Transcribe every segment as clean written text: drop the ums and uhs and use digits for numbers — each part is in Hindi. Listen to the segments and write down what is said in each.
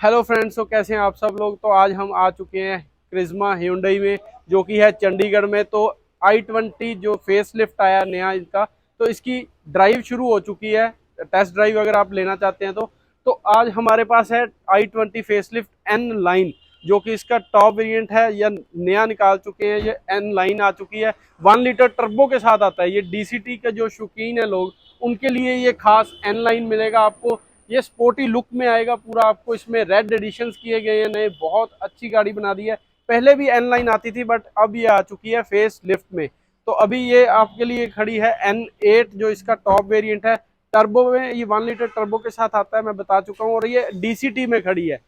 हेलो फ्रेंड्स, तो कैसे हैं आप सब लोग। तो आज हम आ चुके हैं क्रिज्मा Hyundai में, जो कि है चंडीगढ़ में। तो i20 जो फेस लिफ्ट आया नया इनका, तो इसकी ड्राइव शुरू हो चुकी है। टेस्ट ड्राइव अगर आप लेना चाहते हैं तो आज हमारे पास है i20 face lift N line, जो कि इसका टॉप वेरिएंट है। या नया निकाल चुके हैं, ये एन लाइन आ चुकी है। 1 लीटर टर्बो के साथ आता है। ये डीसीटी के जो शौकीन है लोग, उनके लिए ये खास एन लाइन मिलेगा आपको। ये स्पोर्टी लुक में आएगा पूरा। आपको इसमें रेड एडिशंस किए गए हैं नए, बहुत अच्छी गाड़ी बना दी है। पहले भी एन लाइन आती थी, बट अब ये आ चुकी है फेस लिफ्ट में। तो अभी ये आपके लिए खड़ी है N8, जो इसका टॉप वेरिएंट है। टर्बो में ये 1 लीटर टर्बो के साथ आता है, मैं बता चुका हूँ। और ये डीसीटी में खड़ी है।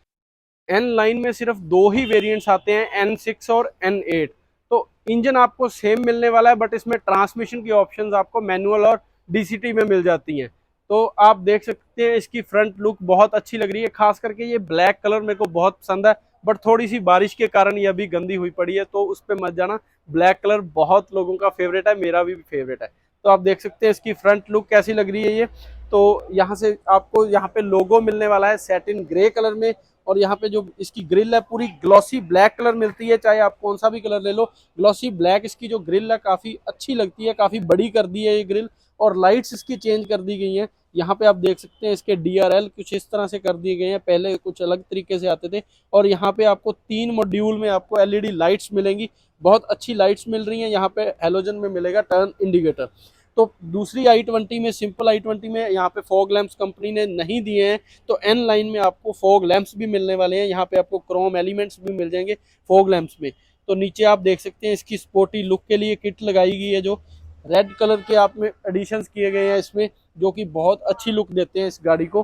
एन लाइन में सिर्फ दो ही वेरिएंट्स आते हैं, N6 और N8। तो इंजन आपको सेम मिलने वाला है, बट इसमें ट्रांसमिशन की ऑप्शंस आपको मैनुअल और डीसीटी में मिल जाती हैं। तो आप देख सकते हैं इसकी फ्रंट लुक बहुत अच्छी लग रही है। खास करके ये ब्लैक कलर मेरे को बहुत पसंद है, बट थोड़ी सी बारिश के कारण ये अभी गंदी हुई पड़ी है, तो उस पर मत जाना। ब्लैक कलर बहुत लोगों का फेवरेट है, मेरा भी फेवरेट है। तो आप देख सकते हैं इसकी फ्रंट लुक कैसी लग रही है ये। तो यहाँ से आपको यहाँ पे लोगो मिलने वाला है सैटिन ग्रे कलर में। और यहाँ पे जो इसकी ग्रिल है पूरी ग्लॉसी ब्लैक कलर मिलती है, चाहे आप कौन सा भी कलर ले लो। ग्लॉसी ब्लैक इसकी जो ग्रिल है काफ़ी अच्छी लगती है, काफ़ी बड़ी कर दी है ये ग्रिल। और लाइट्स इसकी चेंज कर दी गई हैं। यहाँ पे आप देख सकते हैं इसके DRL कुछ इस तरह से कर दिए गए हैं, पहले कुछ अलग तरीके से आते थे। और यहाँ पे आपको 3 मॉड्यूल में आपको LED लाइट्स मिलेंगी, बहुत अच्छी लाइट्स मिल रही हैं। यहाँ पे हेलोजन में मिलेगा टर्न इंडिकेटर। तो दूसरी i20 में, सिंपल i20 में यहाँ पे फॉग लैंप्स कंपनी ने नहीं दिए हैं। तो एन लाइन में आपको फॉग लैंप्स भी मिलने वाले हैं। यहाँ पे आपको क्रोम एलिमेंट्स भी मिल जाएंगे फॉग लैंप्स में। तो नीचे आप देख सकते हैं इसकी स्पोर्टी लुक के लिए किट लगाई गई है, जो रेड कलर के आप में एडिशंस किए गए हैं इसमें, जो कि बहुत अच्छी लुक देते हैं इस गाड़ी को।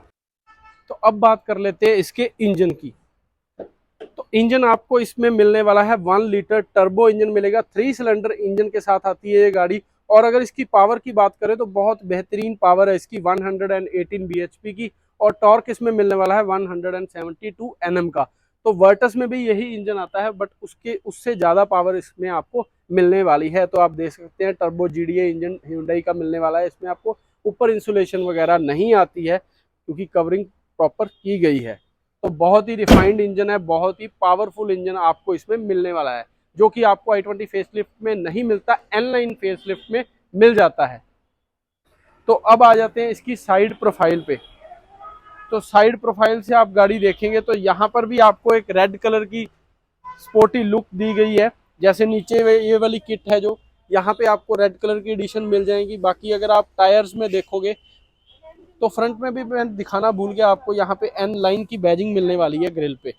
तो अब बात कर लेते हैं इसके इंजन की। तो इंजन आपको इसमें मिलने वाला है 1 लीटर टर्बो इंजन मिलेगा। 3 सिलेंडर इंजन के साथ आती है ये गाड़ी। और अगर इसकी पावर की बात करें तो बहुत बेहतरीन पावर है इसकी, 118 bhp की। और टॉर्क इसमें मिलने वाला है 172 Nm का। तो वर्टस में भी यही इंजन आता है, बट उससे ज़्यादा पावर इसमें आपको मिलने वाली है। तो आप देख सकते हैं टर्बो GDA इंजन Hyundai का मिलने वाला है। इसमें आपको ऊपर इंसुलेशन वगैरह नहीं आती है, क्योंकि कवरिंग प्रॉपर की गई है। तो बहुत ही रिफाइंड इंजन है, बहुत ही पावरफुल इंजन आपको इसमें मिलने वाला है, जो कि आपको i20 फेसलिफ्ट में नहीं मिलता, एन लाइन फेसलिफ्ट में मिल जाता है। तो अब आ जाते हैं इसकी साइड प्रोफाइल पे। तो साइड प्रोफाइल से आप गाड़ी देखेंगे तो यहाँ पर भी आपको एक रेड कलर की स्पोर्टी लुक दी गई है। जैसे नीचे ये वाली किट है, जो यहाँ पे आपको रेड कलर की एडिशन मिल जाएगी। बाकी अगर आप टायर्स में देखोगे तो फ्रंट में भी मैं दिखाना भूल गया, आपको यहाँ पे एन लाइन की बैजिंग मिलने वाली है ग्रिल पे।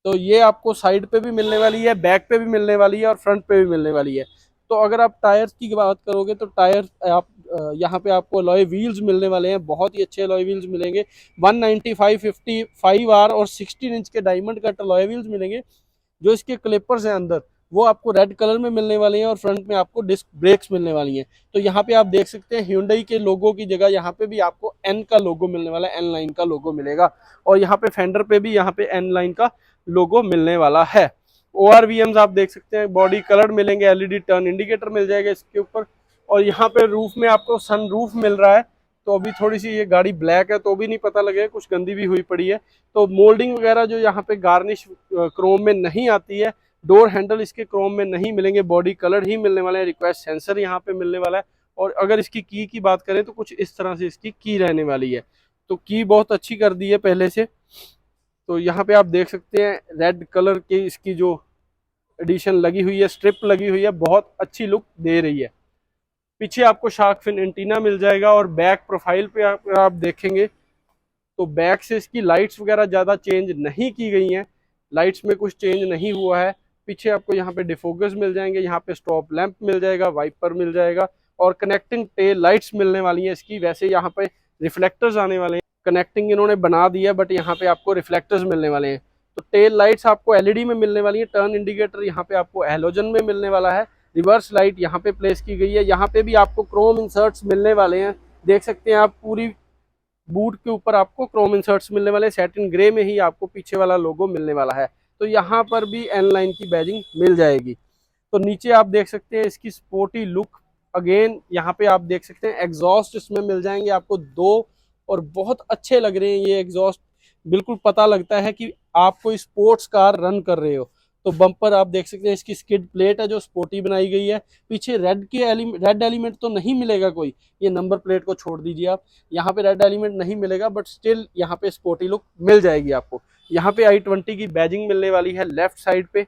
तो ये आपको साइड पे भी मिलने वाली है, बैक पे भी मिलने वाली है, और फ्रंट पे भी मिलने वाली है। तो अगर आप टायर्स की बात करोगे तो टायर आप यहाँ पे आपको अलॉय व्हील्स मिलने वाले हैं, बहुत ही अच्छे अलॉय व्हील्स मिलेंगे। 195 55R और 16 इंच के डायमंड कट अलॉय व्हील्स मिलेंगे। जो इसके क्लिपर्स हैं अंदर, वो आपको रेड कलर में मिलने वाले हैं। और फ्रंट में आपको डिस्क ब्रेक्स मिलने वाली हैं। तो यहाँ पे आप देख सकते हैं Hyundai के लोगो की जगह यहाँ पे भी आपको एन का लोगो मिलने वाला है, एन लाइन का लोगो मिलेगा। और यहाँ पे फेंडर पे भी यहाँ पे एन लाइन का लोगो मिलने वाला है। ORVMs आप देख सकते हैं, बॉडी कलर मिलेंगे, LED टर्न इंडिकेटर मिल जाएगा इसके ऊपर। और यहाँ पे रूफ में आपको सन रूफ मिल रहा है। तो अभी थोड़ी सी ये गाड़ी ब्लैक है, तो भी नहीं पता लगेगा, कुछ गंदी भी हुई पड़ी है। तो मोल्डिंग वगैरह जो यहाँ पे गार्निश क्रोम में नहीं आती है। डोर हैंडल इसके क्रोम में नहीं मिलेंगे, बॉडी कलर ही मिलने वाले हैं। रिक्वेस्ट सेंसर यहाँ पे मिलने वाला है। और अगर इसकी की बात करें तो कुछ इस तरह से इसकी की रहने वाली है। तो की बहुत अच्छी कर दी है पहले से। तो यहाँ पे आप देख सकते हैं रेड कलर की इसकी जो एडिशन लगी हुई है, स्ट्रिप लगी हुई है, बहुत अच्छी लुक दे रही है। पीछे आपको शार्क फिन एंटीना मिल जाएगा। और बैक प्रोफाइल पे आप देखेंगे तो बैक से इसकी लाइट्स वगैरह ज़्यादा चेंज नहीं की गई हैं, लाइट्स में कुछ चेंज नहीं हुआ है। पीछे आपको यहाँ पे डिफोकस मिल जाएंगे, यहाँ पे स्टॉप लैंप मिल जाएगा, वाइपर मिल जाएगा, और कनेक्टिंग टेल लाइट्स मिलने वाली हैं इसकी। वैसे यहाँ पे रिफ्लेक्टर्स आने वाले हैं, कनेक्टिंग इन्होंने बना दी है, बट यहाँ पे आपको रिफ्लेक्टर्स मिलने वाले हैं। तो टेल लाइट्स आपको LED में मिलने वाली है। टर्न इंडिकेटर यहाँ पे आपको हैलोजन में मिलने वाला है। रिवर्स लाइट यहाँ पे प्लेस की गई है। यहाँ पे भी आपको क्रोम इंसर्ट्स मिलने वाले हैं, देख सकते हैं आप। पूरी बूट के ऊपर आपको क्रोम इंसर्ट्स मिलने वाले हैं। सैटिन ग्रे में ही आपको पीछे वाला लोगो मिलने वाला है। तो यहाँ पर भी एन लाइन की बैजिंग मिल जाएगी। तो नीचे आप देख सकते हैं इसकी स्पोर्टी लुक। अगेन यहाँ पे आप देख सकते हैं एग्जॉस्ट इसमें मिल जाएंगे आपको 2, और बहुत अच्छे लग रहे हैं ये एग्जॉस्ट। बिल्कुल पता लगता है कि आप कोई स्पोर्ट्स कार रन कर रहे हो। तो बम्पर आप देख सकते हैं, इसकी स्किड प्लेट है जो स्पोर्टी बनाई गई है। पीछे रेड एलिमेंट तो नहीं मिलेगा कोई, ये नंबर प्लेट को छोड़ दीजिए आप, यहाँ पे रेड एलिमेंट नहीं मिलेगा, बट स्टिल यहाँ पे स्पोर्टी लुक मिल जाएगी आपको। यहाँ पे i20 की बैजिंग मिलने वाली है लेफ्ट साइड पे।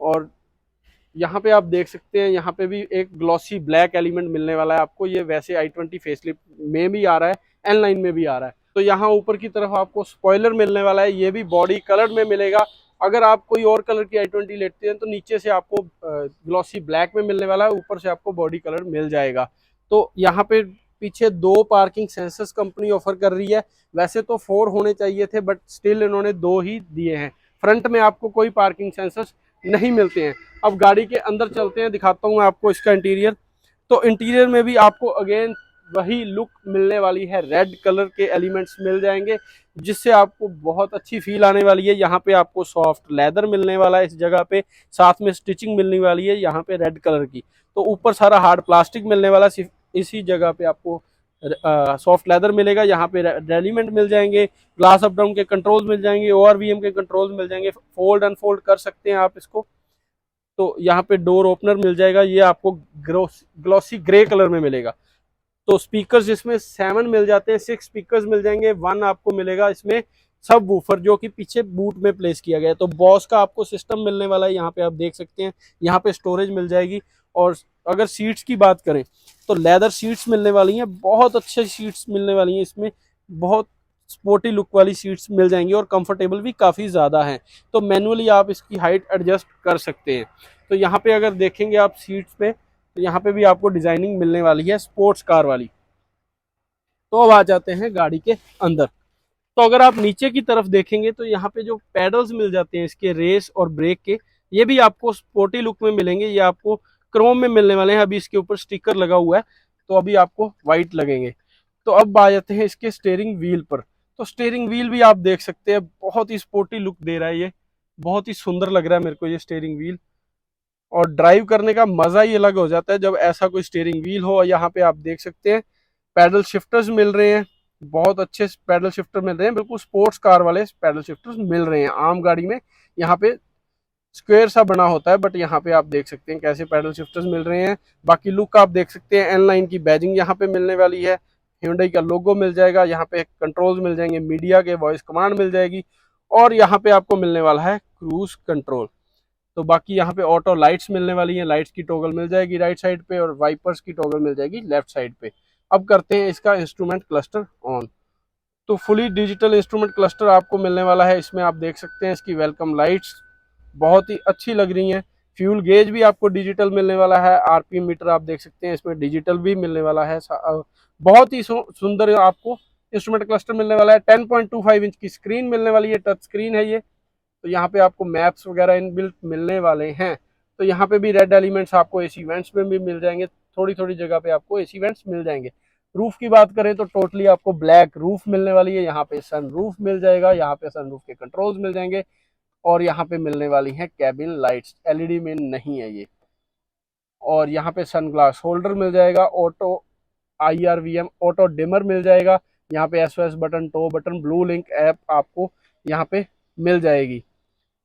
और यहाँ पे आप देख सकते हैं, यहाँ पे भी एक ग्लॉसी ब्लैक एलिमेंट मिलने वाला है आपको। ये वैसे i20 फेसलिफ्ट में भी आ रहा है, N9 में भी आ रहा है। तो यहाँ ऊपर की तरफ आपको स्पॉइलर मिलने वाला है, ये भी बॉडी कलर में मिलेगा। अगर आप कोई और कलर की i20 लेते हैं तो नीचे से आपको ग्लॉसी ब्लैक में मिलने वाला है, ऊपर से आपको बॉडी कलर मिल जाएगा। तो यहाँ पे पीछे 2 पार्किंग सेंसर्स कंपनी ऑफर कर रही है। वैसे तो 4 होने चाहिए थे, बट स्टिल इन्होंने 2 ही दिए हैं। फ्रंट में आपको कोई पार्किंग सेंसर्स नहीं मिलते हैं। अब गाड़ी के अंदर चलते हैं, दिखाता हूँ मैं आपको इसका इंटीरियर। तो इंटीरियर में भी आपको अगेन वही लुक मिलने वाली है, रेड कलर के एलिमेंट्स मिल जाएंगे, जिससे आपको बहुत अच्छी फील आने वाली है। यहाँ पे आपको सॉफ्ट लेदर मिलने वाला है इस जगह पे, साथ में स्टिचिंग मिलने वाली है यहाँ पे रेड कलर की। तो ऊपर सारा हार्ड प्लास्टिक मिलने वाला, सिर्फ इसी जगह पे आपको सॉफ्ट लेदर मिलेगा। यहाँ पे एलिमेंट मिल जाएंगे, ग्लास अप डाउन के कंट्रोल्स मिल जाएंगे, ORVM के कंट्रोल्स मिल जाएंगे, फोल्ड अनफोल्ड कर सकते हैं आप इसको। तो यहाँ पे डोर ओपनर मिल जाएगा, ये आपको ग्लॉसी ग्रे कलर में मिलेगा। तो स्पीकर्स इसमें 7 मिल जाते हैं, 6 स्पीकर्स मिल जाएंगे। 1 आपको मिलेगा इसमें सब वूफर, जो कि पीछे बूट में प्लेस किया गया है। तो बॉस का आपको सिस्टम मिलने वाला है, यहाँ पे आप देख सकते हैं। यहाँ पे स्टोरेज मिल जाएगी। और अगर सीट्स की बात करें तो लेदर सीट्स मिलने वाली हैं, बहुत अच्छे सीट्स मिलने वाली हैं इसमें, बहुत स्पोर्टी लुक वाली सीट्स मिल जाएंगी और कंफर्टेबल भी काफ़ी ज़्यादा हैं। तो मैनुअली आप इसकी हाइट एडजस्ट कर सकते हैं। तो यहाँ पे अगर देखेंगे आप सीट्स पे, तो यहाँ पे भी आपको डिजाइनिंग मिलने वाली है स्पोर्ट्स कार वाली। तो अब आ जाते हैं गाड़ी के अंदर। तो अगर आप नीचे की तरफ देखेंगे तो यहाँ पे जो पैडल्स मिल जाते हैं इसके रेस और ब्रेक के, ये भी आपको स्पोर्टी लुक में मिलेंगे। ये आपको क्रोम में मिलने वाले हैं, अभी इसके ऊपर स्टिकर लगा हुआ है, तो अभी आपको व्हाइट लगेंगे। तो अब आ जाते हैं इसके स्टीयरिंग व्हील पर। तो स्टीयरिंग व्हील भी आप देख सकते हैं, बहुत ही स्पोर्टी लुक दे रहा है, ये बहुत ही सुंदर लग रहा है मेरे को ये स्टीयरिंग व्हील। और ड्राइव करने का मजा ही अलग हो जाता है जब ऐसा कोई स्टीयरिंग व्हील हो। और यहाँ पे आप देख सकते हैं पैडल शिफ्टर्स मिल रहे हैं, बहुत अच्छे पैडल शिफ्टर मिल रहे हैं, बिल्कुल स्पोर्ट्स कार वाले पैडल शिफ्टर्स मिल रहे हैं। आम गाड़ी में यहाँ पे स्क्वायर सा बना होता है, बट यहाँ पे आप देख सकते हैं कैसे पैडल शिफ्टर्स मिल रहे हैं। बाकी लुक आप देख सकते हैं, N9 की बैजिंग यहाँ पे मिलने वाली है, Hyundai का लोगो मिल जाएगा, यहाँ पे कंट्रोल्स मिल जाएंगे, मीडिया के वॉइस कमांड मिल जाएगी। और यहाँ पे आपको मिलने वाला है क्रूज कंट्रोल। तो बाकी यहाँ पे ऑटो लाइट्स मिलने वाली हैं, लाइट्स की टॉगल मिल जाएगी राइट साइड पे, और वाइपर्स की टॉगल मिल जाएगी लेफ्ट साइड पे। अब करते हैं इसका इंस्ट्रूमेंट क्लस्टर ऑन। तो फुली डिजिटल इंस्ट्रूमेंट क्लस्टर आपको मिलने वाला है। इसमें आप देख सकते हैं इसकी वेलकम लाइट्स बहुत ही अच्छी लग रही हैं। फ्यूल गेज भी आपको डिजिटल मिलने वाला है, RPM मीटर आप देख सकते हैं इसमें डिजिटल भी मिलने वाला है। बहुत ही सुंदर आपको इंस्ट्रूमेंट क्लस्टर मिलने वाला है। 10.25 इंच की स्क्रीन मिलने वाली है, टच स्क्रीन है ये। तो यहाँ पे आपको मैप्स वगैरह इनबिल्ट मिलने वाले हैं। तो यहाँ पे भी रेड एलिमेंट्स आपको AC वेंट्स में भी मिल जाएंगे, थोड़ी थोड़ी जगह पे आपको AC वेंट्स मिल जाएंगे। रूफ की बात करें तो टोटली आपको ब्लैक रूफ मिलने वाली है। यहाँ पे सन रूफ मिल जाएगा, यहाँ पे सन रूफ के कंट्रोल्स मिल जाएंगे। और यहाँ पे मिलने वाली है कैबिन लाइट्स, LED में नहीं है ये। और यहाँ पे सन ग्लास होल्डर मिल जाएगा, ऑटो IRVM ऑटो डिमर मिल जाएगा। यहाँ पे SOS button, tow button, blue link app आपको यहाँ पे मिल जाएगी।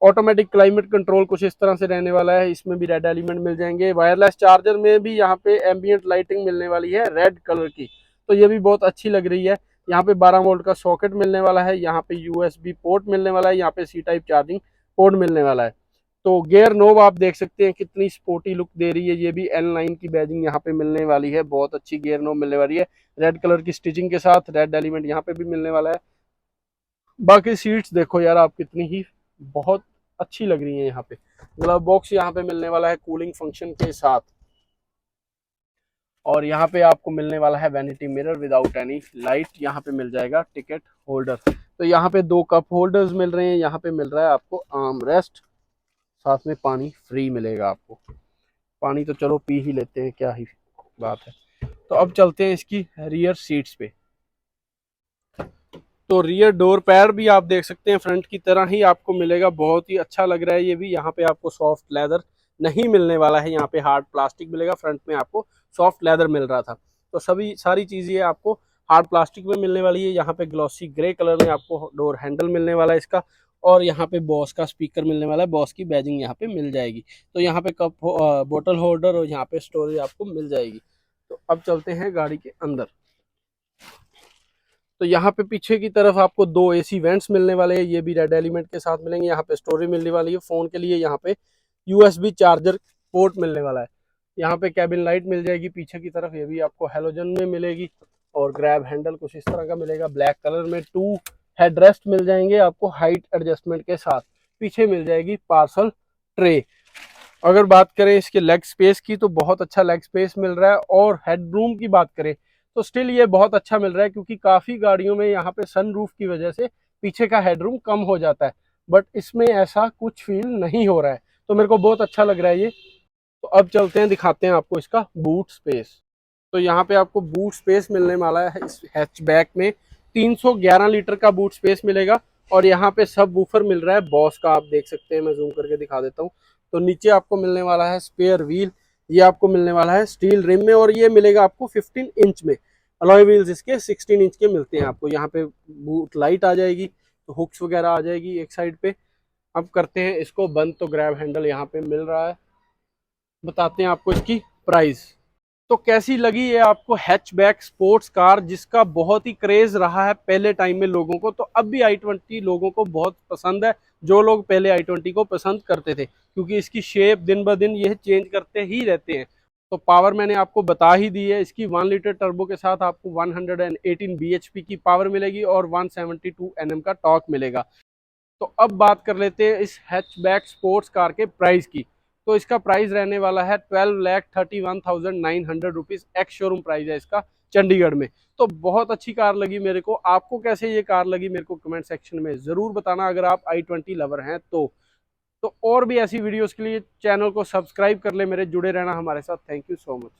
ऑटोमेटिक क्लाइमेट कंट्रोल कुछ इस तरह से रहने वाला है, इसमें भी रेड एलिमेंट मिल जाएंगे। वायरलेस चार्जर में भी यहाँ पे एम्बियंट लाइटिंग मिलने वाली है रेड कलर की, तो ये भी बहुत अच्छी लग रही है। यहाँ पे 12 वोल्ट का सॉकेट मिलने वाला है, यहाँ पे USB पोर्ट मिलने वाला है, यहाँ पे C टाइप चार्जिंग पोर्ट मिलने वाला है। तो गियर नोब आप देख सकते हैं कितनी स्पोर्टी लुक दे रही है, ये भी N9 की बैजिंग यहाँ पे मिलने वाली है, बहुत अच्छी गियर नोब मिलने वाली है रेड कलर की स्टिचिंग के साथ। रेड एलिमेंट यहाँ पे भी मिलने वाला है। बाकी सीट्स देखो यार आप कितनी ही बहुत अच्छी लग रही है। यहाँ पे ग्लव बॉक्स यहाँ पे मिलने वाला है कूलिंग फंक्शन के साथ। और यहाँ पे आपको मिलने वाला है vanity mirror without any light, यहाँ पे मिल जाएगा टिकट होल्डर। तो यहाँ पे 2 कप होल्डर्स मिल रहे हैं, यहाँ पे मिल रहा है आपको आर्म रेस्ट, साथ में पानी फ्री मिलेगा आपको। पानी तो चलो पी ही लेते हैं, क्या ही बात है। तो अब चलते हैं इसकी रियर सीट्स पे। तो रियर डोर पैर भी आप देख सकते हैं फ्रंट की तरह ही आपको मिलेगा, बहुत ही अच्छा लग रहा है ये भी। यहाँ पे आपको सॉफ्ट लेदर नहीं मिलने वाला है, यहाँ पे हार्ड प्लास्टिक मिलेगा, फ्रंट में आपको सॉफ्ट लेदर मिल रहा था। तो सभी सारी चीज़ें आपको हार्ड प्लास्टिक में मिलने वाली है। यहाँ पे ग्लॉसी ग्रे कलर में आपको डोर हैंडल मिलने वाला है इसका, और यहाँ पे बॉस का स्पीकर मिलने वाला है, बॉस की बैजिंग यहाँ पे मिल जाएगी। तो यहाँ पे कप बोतल होल्डर और यहाँ पे स्टोरेज आपको मिल जाएगी। तो अब चलते हैं गाड़ी के अंदर। तो यहाँ पे पीछे की तरफ आपको दो एसी वेंट्स मिलने वाले हैं, ये भी रेड एलिमेंट के साथ मिलेंगे। यहाँ पे स्टोरेज मिलने वाली है फ़ोन के लिए, यहाँ पे यूएसबी चार्जर पोर्ट मिलने वाला है। यहाँ पे कैबिन लाइट मिल जाएगी पीछे की तरफ, ये भी आपको हेलोजन में मिलेगी। और ग्रैब हैंडल कुछ इस तरह का मिलेगा ब्लैक कलर में। 2 हेडरेस्ट मिल जाएंगे आपको हाइट एडजस्टमेंट के साथ। पीछे मिल जाएगी पार्सल ट्रे। अगर बात करें इसके लेग स्पेस की तो बहुत अच्छा लेग स्पेस मिल रहा है, और हेडरूम की बात करें तो स्टिल ये बहुत अच्छा मिल रहा है, क्योंकि काफ़ी गाड़ियों में यहाँ पे सनरूफ की वजह से पीछे का हेडरूम कम हो जाता है, बट इसमें ऐसा कुछ फील नहीं हो रहा है। तो मेरे को बहुत अच्छा लग रहा है ये। तो अब चलते हैं, दिखाते हैं आपको इसका बूट स्पेस। तो यहाँ पे आपको बूट स्पेस मिलने वाला है इस हैचबैक में। 311 लीटर का बूट स्पेस मिलेगा, और यहाँ पे सब वूफर मिल रहा है बॉस का, आप देख सकते हैं, मैं जूम करके दिखा देता हूँ। तो नीचे आपको मिलने वाला है स्पेयर व्हील, ये आपको मिलने वाला है स्टील रिम में, और ये मिलेगा आपको 15 इंच में। अलॉय व्हील्स इसके 16 इंच के मिलते हैं आपको। यहाँ पे बूट लाइट आ जाएगी, तो हुक्स वगैरह आ जाएगी एक साइड पे। अब करते हैं इसको बंद। तो ग्रैब हैंडल यहाँ पे मिल रहा है। बताते हैं आपको इसकी प्राइस। तो कैसी लगी ये आपको हैचबैक स्पोर्ट्स कार, जिसका बहुत ही क्रेज रहा है पहले टाइम में लोगों को, तो अब भी i20 लोगों को बहुत पसंद है, जो लोग पहले i20 को पसंद करते थे, क्योंकि इसकी शेप दिन ब दिन ये चेंज करते ही रहते हैं। तो पावर मैंने आपको बता ही दी है, इसकी 1 लीटर टर्बो के साथ आपको 118 bhp की पावर मिलेगी और 172 Nm का टॉर्क मिलेगा। तो अब बात कर लेते हैं इस हैचबैक स्पोर्ट्स कार के प्राइस की। तो इसका प्राइस रहने वाला है 12,31,900 रुपीज़। एक्स शोरूम प्राइस है इसका चंडीगढ़ में। तो बहुत अच्छी कार लगी मेरे को। आपको कैसे ये कार लगी मेरे को कमेंट सेक्शन में ज़रूर बताना, अगर आप i20 लवर हैं तो और भी ऐसी वीडियोस के लिए चैनल को सब्सक्राइब कर ले मेरे, जुड़े रहना हमारे साथ। Thank you so much.